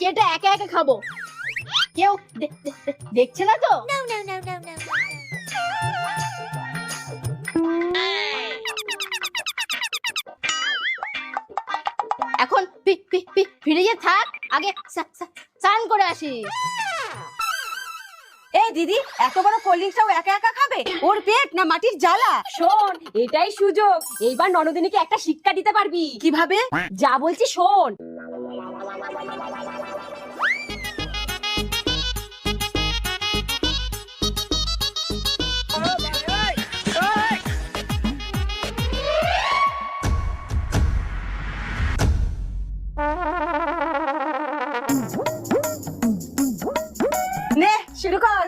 আজকে এটা একা একা খাবো, কেউ দেখছে না তো। এখন ফিরে থাক, আগে স্নান করে আসি। এই দিদি, এত বড় কোল্ড ড্রিঙ্কসটাও একা একা খাবে? ওর পেট না মাটির জ্বালা? শোন, এটাই সুযোগ, এইবার ননদিনীকে একটা শিক্ষা দিতে পারবি। কিভাবে? যা বলছি শোন। নে শুরু কর।